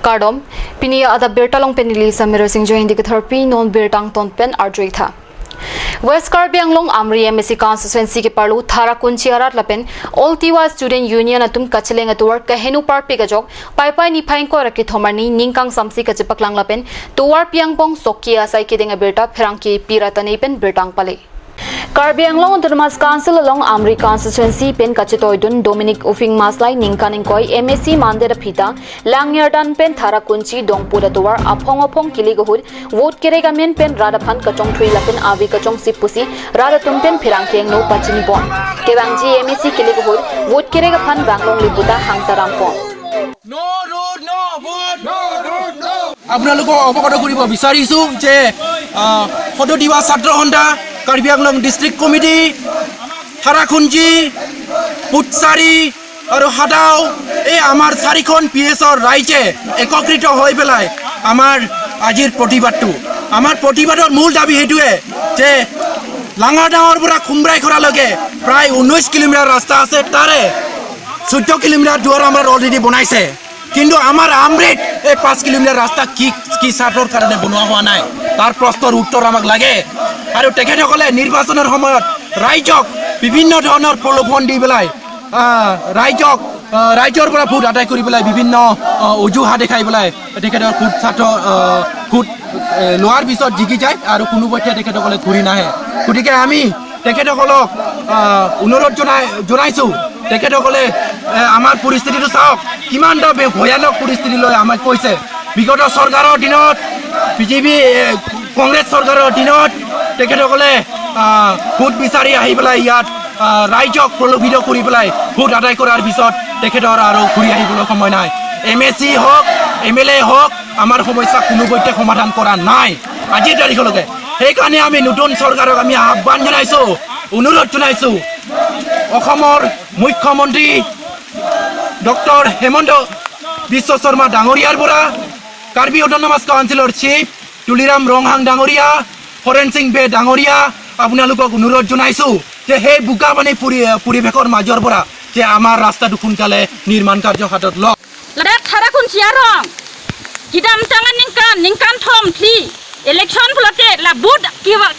Kardom, Pinia ada Bertalong Penili Samira Singh Johindi Therapy non Bertang Ton Pen Arjoitha. West Karbi Anglong Amri MSC constituency ke parlu Thara Kunchiarat Lapen All Tiwa Student Union atum Kacheleng atur Kahenu Park Pigajok Pai ni Pain ko rakit homarni Ningkang Samsi Kachipaklang Lapen Tuwar Piangpong Sokia Sai Kiding Berta Perangki Piratani Pen Bertang Pale. Karbi Anglong Autonomous Council along Amri constituency pen Kachitoidun Dominic Ufing Maslai Ningkaning Koi MSC Mandera Pita Langyardan pen Thara Kunchi Dongpura Tuwar Apong Kiligahud Vote Keregamen pen Radaphan Kachong Thui Lapen Avi Kachong Sipusi Radatum pen Pirangkeng no Pachinipon Kewangji MSC Kiligahud Vote Keregapan Banglong Libuta Hangtarampon No road, no vote, no road, no. আপোনালোকক অৱগত কৰিব বিচাৰিছো যে সদদিৱা ছাত্ৰ সন্থা Karbi Anglong district committee থাৰাখুঞ্জি পুটচাৰি আৰু হাদাও এই আমাৰ চাৰিখন পিএছৰ ৰাইজে একত্ৰিত হৈ পেলাই আমাৰ আজিৰ প্ৰতিবাদৰ মূল দাবী হেতুৱে যে লাঙাৰডাঙৰ পৰা খুমৰাই খৰালৈকে প্ৰায় 19 কিলোমিটাৰ ৰাস্তা আছে তাৰে 14 কিলোমিটাৰ দুৱাৰ আমাৰ অলৰেডি বনাইছে কিন্তু আমাৰ আমৰিত এই 5 কিলোমিটাৰ ৰাস্তা কি সাৰ্টৰ কাৰণে বনোৱা হোৱা নাই তাৰ প্ৰশ্নৰ উত্তৰ আমাক লাগে আৰু তেখেতসকলে নিৰ্বাচনৰ সময়ত ৰাইজক বিভিন্ন ধৰণৰ প্ৰলোভন দি পেলাই ৰাইজৰ পৰা ভোট আদায় কৰি পেলাই বিভিন্ন অজুহাত দেখাই পেলাই তেখেতৰ ভোট লোৱাৰ পিছত জিকি যায় আৰু কোনোপধ্যে তেখেতসকলে ঘূৰি নাহে গতিকে আমি তেখেতসকলক অনুৰোধ জনাইছো তেখেতসকলে আমাৰ পৰিস্থিতিটো চাওক কিমানটা ভয়ানক পৰিস্থিতিলৈ আমাক কৈছে বিগত চৰকাৰৰ দিনত বিজেপি কংগ্ৰেছ চৰকাৰৰ দিনত তেখেতসকলে ভোট বিচাৰি আহি পেলাই ইয়াত ৰাইজক প্ৰলোভিত কৰি পেলাই ভোট আদায় কৰাৰ পিছত তেখেতৰ আৰু ঘূৰি আহিবলৈ সময় নাই এমএসি হওক এমএলএ হওক আমাৰ সমস্যা কোনোপধ্যে সমাধান কৰা নাই আজিৰ তাৰিখলৈকে সেইকাৰণে আমি নতুন চৰকাৰক আমি আহ্বান জনাইছো অনুৰোধ জনাইছো অসমৰ মুখ্যমন্ত্ৰী ডক্টৰ হেমন্ত বিশ্ব শৰ্মা ডাঙৰীয়াৰ পৰা কাৰ্বি অটোনমাস কাউন্সিলৰ চিফ তুলিৰাম ৰংহাং ডাঙৰীয়া হৰেণ সিং বে ডাঙৰীয়া আপোনালোকক অনুৰোধ জনাইছো যে সেই বুকাবানী পৰিৱেশৰ মাজৰ পৰা যে আমাৰ ৰাস্তাটো সোনকালে নিৰ্মাণ কাৰ্য হাতত লওক লাডাখ থাৰা কুঞ্চিয়া ৰং কিদাম টাঙা নিংকান থম থি ইলেকশ্যন ফলতে লাবুত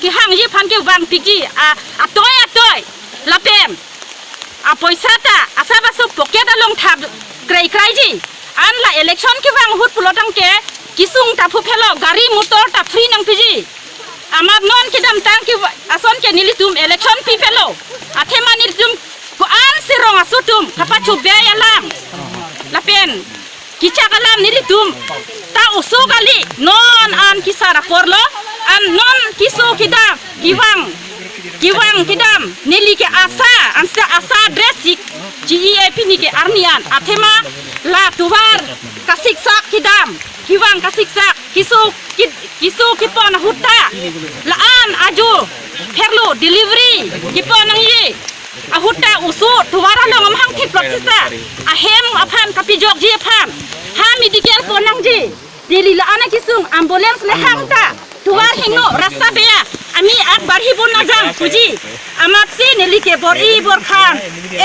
কি হাংজি ফানকে বাং পিকি আতয় লাপেম পইচাটা আসাবাসু পকেট আলং থাব ক্রাইজি আনলা ইলেকশ্যন কি বাং হুত ফুলটাংকে কিসুং তাফু ফেলো গাড়ি মোটর তা ফ্রি নং পিজি আমার নন কিদাম টাং কি আসন কে নিলি তুম ইলেকশ্যন পি ফেলো আথে মানির তুম কো আন সিরং আসুতুম কাপাচু বেয়ালাম লাপেন কিচা কালাম নিলি তুম ta usu kali non an kisara porlo an non kisu kidam kiwang kidam nili ke asa dressik GEAP ni ke arnian athema la tuwar kasiksa kidam kiwang kasiksa kisu kipon hutta la an aju perlu delivery kipon nang ye ahutta usu tuwara long hang thik prosesa ahem aphan kapijok ji aphan ha medical ponang ji dili la ana kisung ambulance le hangta tuwar hingno rasta beya ami ak barhi bon najam puji amak si nelike bor khan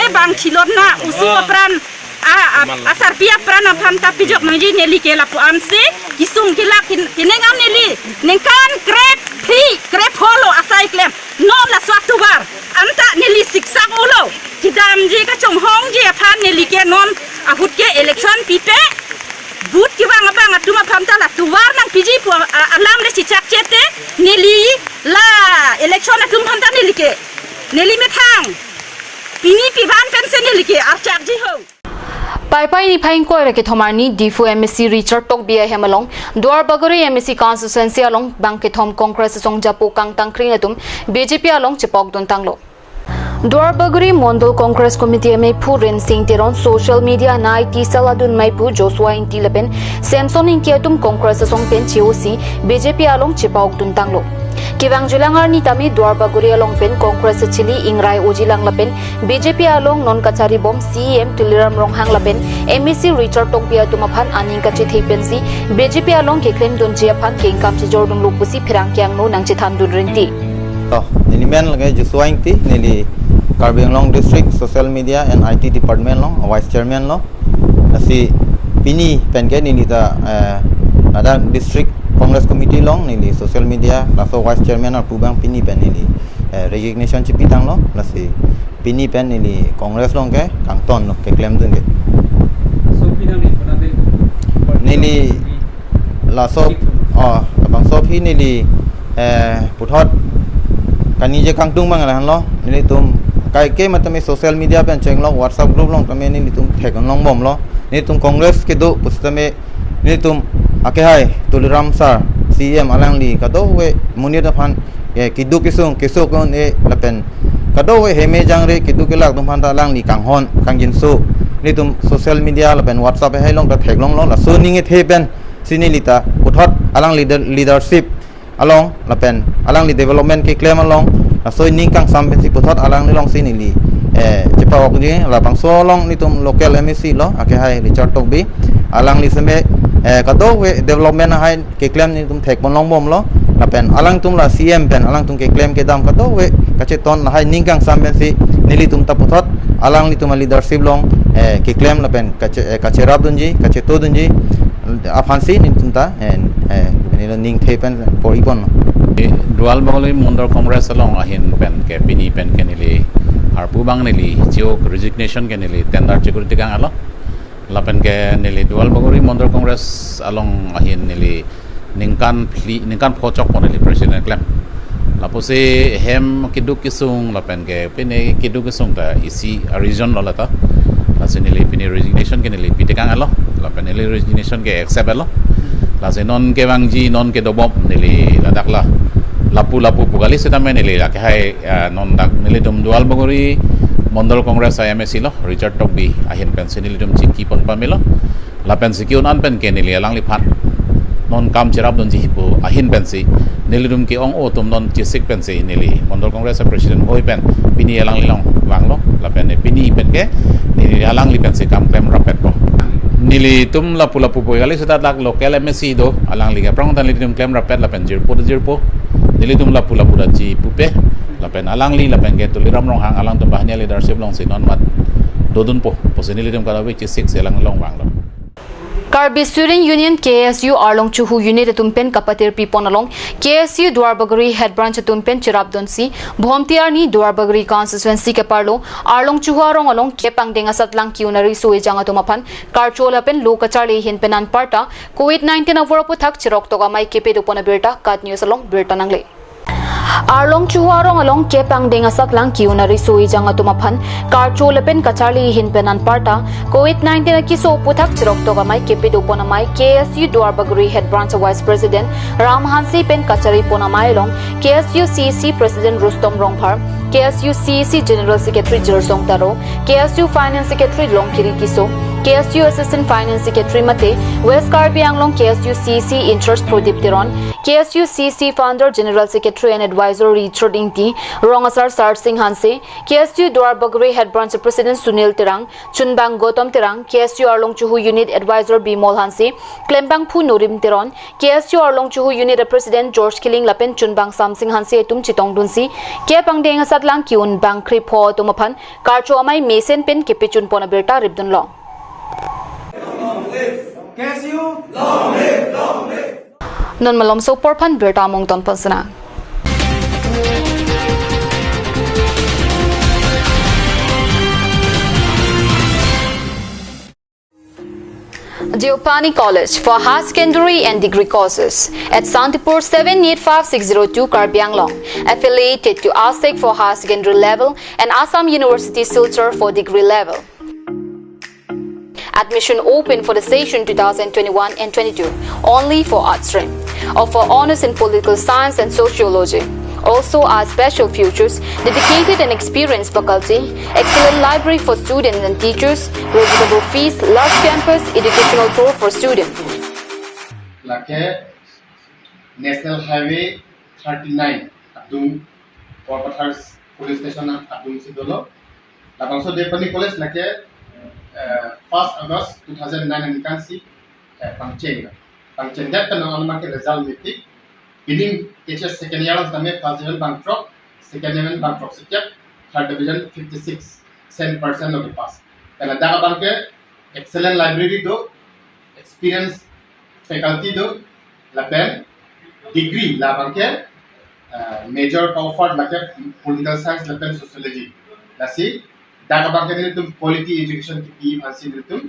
e bang thilot na usu pran asar pia pran aphan ta pijok mangji nelike la pu amse kisung kila kinengam neli nengkan grab holo asai klem no la swatu bar anta neli siksak ulo kidam ji ka chong hong ji aphan nelike non ahut ke election pipe but ki bang atuma phamta la tuwar nang piji pu alam le chichak chete neli la election atum phamta neli me thang pini piban pension neli ke archak ji ho Pai ni phain ko rake thomarni difu MSC Richard Tok bia hemalong Duar Bagori MSC constituency along Bangke Thom Congress song japo kang tangkring atum BJP along Chipok don tanglo Duar Bagori Mondol Congress Committee may pu Ren Singh Teron social media nai ti saladun mai pu Joshua Inti Lepen Samson Inkiatum Congress song pen COC BJP along Chipok don tanglo Kiwang Julangar ni tami Duar Bagori along pen Congress Chili Ingrai Ojilang Lapen BJP along non kachari bom CEM Tuliram Ronghang Lapen MSC Richard Tok bia tumaphan aning kachi thepensi BJP along keklem don jiaphan kengkam chijor dum lupusi phirang kyang no nang chithan dun ringti Nilimen lagi Joshua Inti nili Karbi Anglong District Social Media and IT Department lo Vice Chairman lo asi pini pen ke ni ta ada district congress committee long ni social media la so vice chairman or pubang pini pen ni resignation chi pitang lo la si pini pen ni congress long ke kang ton lo ke claim dun ke so finally ni la so bang so phi ni puthot kani je kang tung bang la han lo ni tum kai ke matame social media pen cheng lo whatsapp group long tame ni tum thek long bom lo ni tum congress ke do pustame ni tum ake hai tuliram sar cm alang li ka do we munir da phan kidu kisung kisu kon e lapen ka do we heme jang re kidu ke lak tum phan ta alang li kang hon kang jin su ni tum social media lapen whatsapp hai long ta thek long lo la su ning e the pen sini lita uthot alang leadership along lapen alang li development ke claim along so ning kang sam pen si uthot alang ni long sini li cepa ok ni la bang so long ni tum local msc lo ake hai richard tokbi alang li seme ka do we development hai ke claim ni tum thek bon long bom lo lapen alang tum la cm pen alang tum ke claim ke dam ka do we ka che ton hai ning kang sam pen si nili tum ta uthot alang li tum leadership long ke claim lapen ka che rab dunji ka che to dunji afansi ni tum ta ni ning the pen por ipon dual bangoli mondor congress along ahin pen ke pini pen ke nili harpu bang nili jiok resignation ke nili tender security kang alo lapen ke nili dual bangoli mondor congress along ahin nili ningkan phocok pon nili president klem lapose hem kiduk kisung lapen ke pini kiduk kisung ta isi region lolata lasen nili pini resignation ke nili pitekang alo lapen nili resignation ke accept alo lasen non ke bangji non ke dobop nili ladakla lapu pugali setame nili ke hai non dak nili dum dual bangori mondol congress IMSC lo richard tokbi ahin pension nili dum chiki pon pamelo la pensi ki unan pen ke nili alang li phat non kam chirap don ji bu ahin pensi nili dum ki ong o tum non chi sik pensi nili mondol congress president hoi pen pini alang li long wang lo la pen pini pen ke nili alang li pensi kam klem rapet ko nili tum lapu pugali setat lak local MSC do alang li ga prong tan li dum klem rapet la pen jirpo nili tum lapu da ji pupe lapen alang li lapen ke tuliram rong hang alang tum bahnya leadership long sinon mat dodun po posenili tum kala which is 6 elang long wang lo Karbi Student Union KSU Arlong Chuhu Unit Tumpen Kapatir Pipon along KSU Duarbagari Head Branch Tumpen Chirabdonsi Bhomtiarni Duarbagari Constituency ke Parlo Arlong Chuhu Arong along Kepang Denga Satlang Kiunari Sui Janga Tumapan Karchola Pen Lokachari Hin Penan Parta COVID-19 Avuraputhak Chirok Toga Mai Kepe Dupona Birta Kat News along Birta Nangle Arlong Chuharong along Kepang Denga Saklang Kiunari Sui Janga Tumapan Karcholapen Kacharli Hinpenan Parta COVID-19 Kiso Puthak Chirok Toga Mai Kepe Dupona Mai KSU Duarbagari Head Branch Vice President Ram Hansi Pen Kachari Ponamai along KSU CEC President Rustom Rongphar KSU CEC General Secretary Jersong Taro KSU Finance Secretary Longkiri Kiso KSU Assistant Finance Secretary Mate West Karbi Anglong KSU CEC In Charge Prodip Tiron KSU CEC Founder General Secretary and Advisor Richard Inti Rongasar Sar Singh Hanse KSU Duarbagari Head Branch President Sunil Tirang Chunbang Gautam Tirang KSU Arlong Chuhu Unit Advisor Bimol Hanse Klembang Phu Norim Tiron KSU Arlong Chuhu Unit President George Killing Lapen Chunbang Samsing Hanse Tum Chitong Dunsi Kepang Denga Satlang Kiun Bang Krip Ho Tumapan Karcho Amai Mesen Pen Kepechun Pona Birta Ribdun Long Non malom so porpan Birta Mong Ton Pansana Diopani College for higher secondary and degree courses at Santipur 785602 Karbi Anglong, affiliated to ASEC for higher secondary level and Assam University Silchar for degree level. Admission open for the session 2021 and 22 only for art stream or for honors in political science and sociology. Also are special futures, dedicated and experienced faculty, excellent library for students and teachers, reasonable fees, large campus, educational tour for students. Like National Highway 39, Adum, Porpathars Police Station, Adum Sidolo. Like also Diopani College, like 1st August 2009, and you can see Pangcheng. That the market result meeting. Beginning HS second year of the first division Bangkok, second division Bangkok Setiap, third division 56% of the pass. Kalau dah bangke excellent library do, experienced faculty do lapen degree la bangke major comfort lapen political science lapen sociology lasi daga bangke ni tum quality education ki fancy ni tum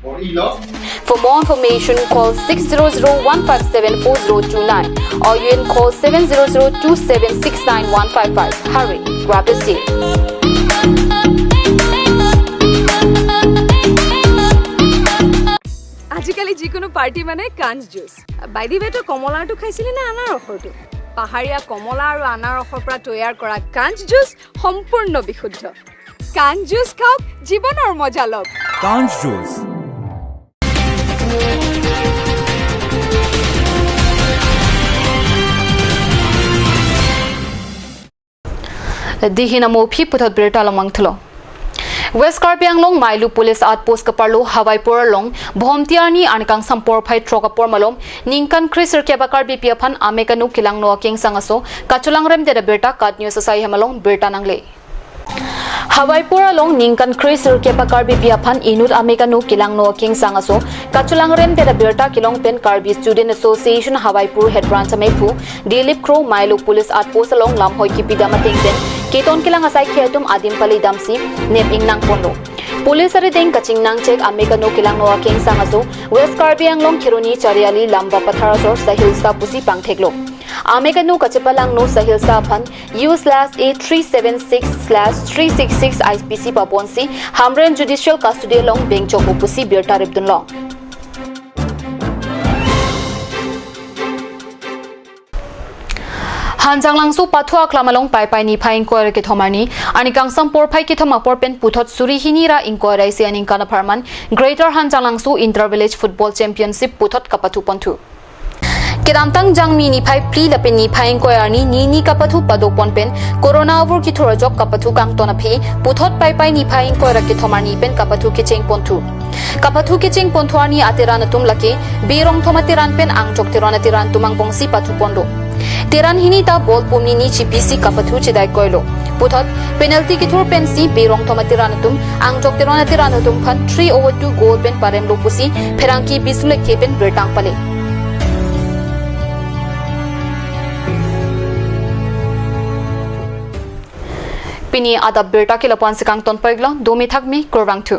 or ilo. For more information, call 600-157-4029 or you can call 700-2769155. Hurry, grab the seat. আজিকালি যিকোনো party মানে কাঞ্জ juice by the ৱেটো কমলাটো খাইছিলে নে আনাৰ ৰসৰটো পাহাৰীয়া কমলা আৰু আনাৰ ৰসৰ পৰা তৈয়াৰ কৰা কাঞ্জ জুচ সম্পূৰ্ণ বিশুদ্ধ কাঞ্জ জুচ খাওক জীৱনৰ মজা লওক কাঞ্জ juice Dihina Mopi Putot Birta Lamangthlo. West Karbi Anglong Mailu Police Outpost Kaparlo Hawaipur Long Bhomtiani Anikang Sampor Phai Trokapor Malom Ningkan Krisir Kebakar Bipiaphan Amekanu Kilang Noa King Sangaso Kachulang Rem de Birta Kat News Asai Hamalong Birta Nangle Hawaipur Long Ningkan Krisir Kebakar Bipiaphan Inut Amekanu Kilang Noa King Sangaso Kachulang Rem de Birta Kilong Pen Karbi Student Association Hawaipur Head Branch Amepu Dilip Crow Mailu Police Outpost Along Lamhoi Kipidama Tingten Keton kilang asai khiatum adim pali damsi nep ingnang pondo police ari deng kaching nang check amekano kilang noa king sangaso West Karbi Anglong Khironi Chariali Lamba Patharasor Sahilsa Pusi Pangtheklo amekano kachepalang no Sahilsa phan U/A376/366 IPC Paponsi Hamren Judicial Custody Long Bengchok Pusi Birta Ribdun Long Hanjang langsu pathua klamalong pai pai ni phai inquiry ke thomani ani kangsam por phai ke thoma por pen puthot suri hinira inquiry se aning kana pharman Greater Hanjang langsu Inter Village Football Championship puthot kapathu panthu Kedamtang jangmi ni phai pli lapen ni phai inquiry ni kapathu padopon pen corona over ki thorajok kapathu kang tona phi puthot pai pai ni phai inquiry ke thomani pen kapathu ke cheng ponthu kapathu ke cheng ponthuani aterana tum lake birong thomatiran pen angjok terana tiran tumang bongsi pathu pondo Teran hini ta bol pumni ni CPC kapathu chedai koilo puthot penalty ki thur pensi berong thomatiranutum angjok tiranatiranutum phan 3/2 goal pen parem lopusi pherangki bisule kepen bertang pale Pini adab berta ke lapan sekang ton paigla domi thakmi korwang thu